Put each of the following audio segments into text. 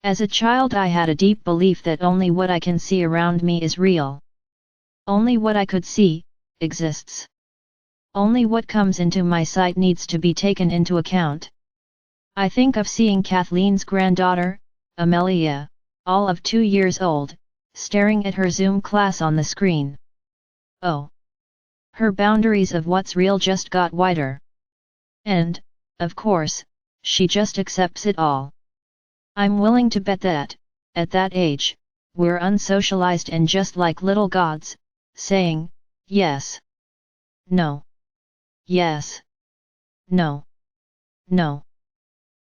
As a child I had a deep belief that only what I can see around me is real. Only what I could see, exists. Only what comes into my sight needs to be taken into account. I think of seeing Kathleen's granddaughter, Amelia, all of 2 years old, staring at her Zoom class on the screen. Oh! Her boundaries of what's real just got wider. And, of course, she just accepts it all. I'm willing to bet that, at that age, we're unsocialized and just like little gods, saying, yes, no, yes, no, no.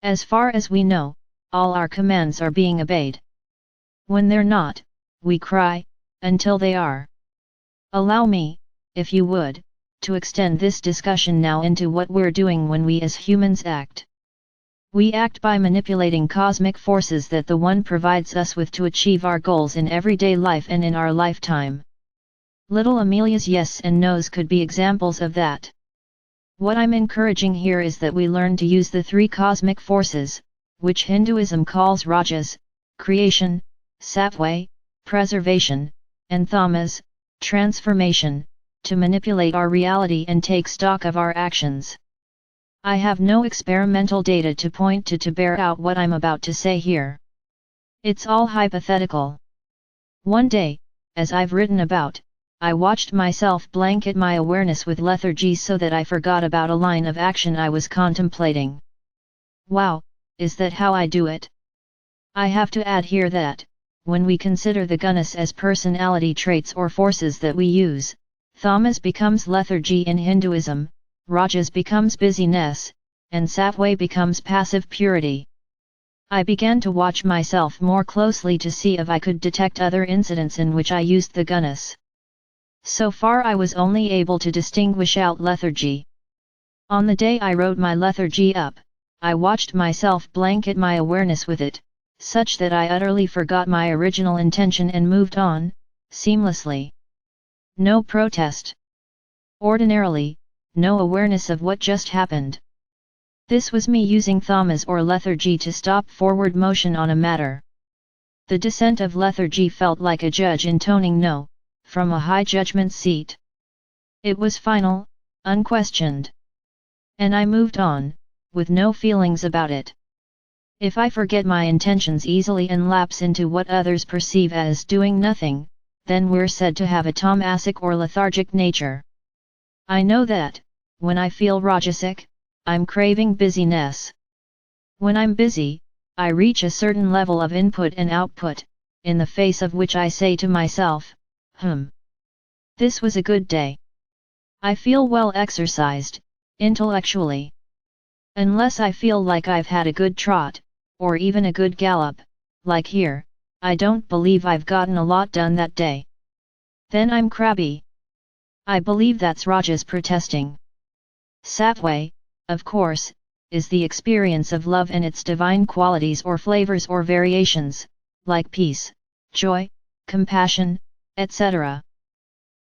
As far as we know, all our commands are being obeyed. When they're not, we cry, until they are. Allow me, if you would, to extend this discussion now into what we're doing when we as humans act. We act by manipulating cosmic forces that the One provides us with to achieve our goals in everyday life and in our lifetime. Little Amelia's yes and no's could be examples of that. What I'm encouraging here is that we learn to use the 3 cosmic forces, which Hinduism calls rajas, creation, sattva, preservation, and tamas, transformation, to manipulate our reality and take stock of our actions. I have no experimental data to point to bear out what I'm about to say here. It's all hypothetical. One day, as I've written about, I watched myself blanket my awareness with lethargy so that I forgot about a line of action I was contemplating. Wow, is that how I do it? I have to add here that, when we consider the gunas as personality traits or forces that we use, tamas becomes lethargy in Hinduism, rajas becomes busyness, and sattva becomes passive purity. I began to watch myself more closely to see if I could detect other incidents in which I used the gunas. So far I was only able to distinguish out lethargy. On the day I wrote my lethargy up, I watched myself blanket my awareness with it, such that I utterly forgot my original intention and moved on, seamlessly. No protest. Ordinarily, no awareness of what just happened. This was me using tamas or lethargy to stop forward motion on a matter. The descent of lethargy felt like a judge intoning no, from a high judgment seat. It was final, unquestioned. And I moved on, with no feelings about it. If I forget my intentions easily and lapse into what others perceive as doing nothing, then we're said to have a tamasic or lethargic nature. I know that, when I feel rajasic, I'm craving busyness. When I'm busy, I reach a certain level of input and output, in the face of which I say to myself, this was a good day. I feel well exercised, intellectually. Unless I feel like I've had a good trot, or even a good gallop, like here, I don't believe I've gotten a lot done that day. Then I'm crabby. I believe that's rajas protesting. Sattva, of course, is the experience of love and its divine qualities or flavors or variations, like peace, joy, compassion, etc.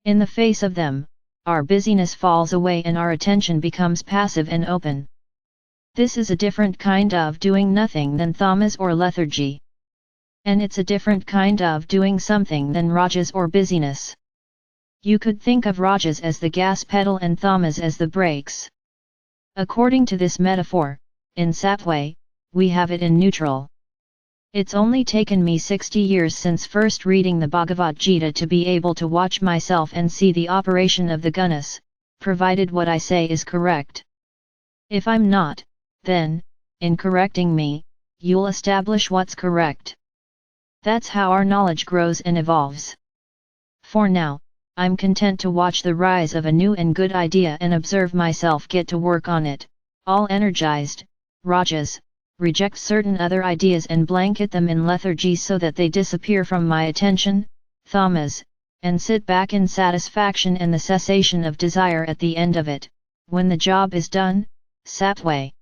In the face of them, our busyness falls away and our attention becomes passive and open. This is a different kind of doing nothing than tamas or lethargy. And it's a different kind of doing something than rajas or busyness. You could think of rajas as the gas pedal and tamas as the brakes. According to this metaphor, in sattva, we have it in neutral. It's only taken me 60 years since first reading the Bhagavad Gita to be able to watch myself and see the operation of the gunas, provided what I say is correct. If I'm not, then, in correcting me, you'll establish what's correct. That's how our knowledge grows and evolves. For now, I'm content to watch the rise of a new and good idea and observe myself get to work on it, all energized, rajas, reject certain other ideas and blanket them in lethargy so that they disappear from my attention, tamas, and sit back in satisfaction and the cessation of desire at the end of it, when the job is done, sattva.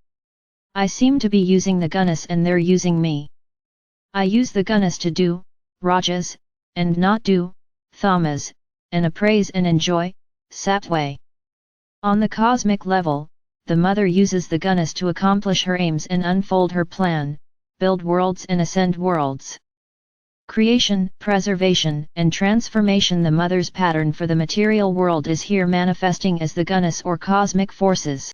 I seem to be using the gunas and they're using me. I use the gunas to do, rajas, and not do, tamas, and appraise and enjoy, sattva. On the cosmic level, the mother uses the gunas to accomplish her aims and unfold her plan, build worlds and ascend worlds. Creation, preservation, and transformation. The mother's pattern for the material world is here manifesting as the Gunas or cosmic forces.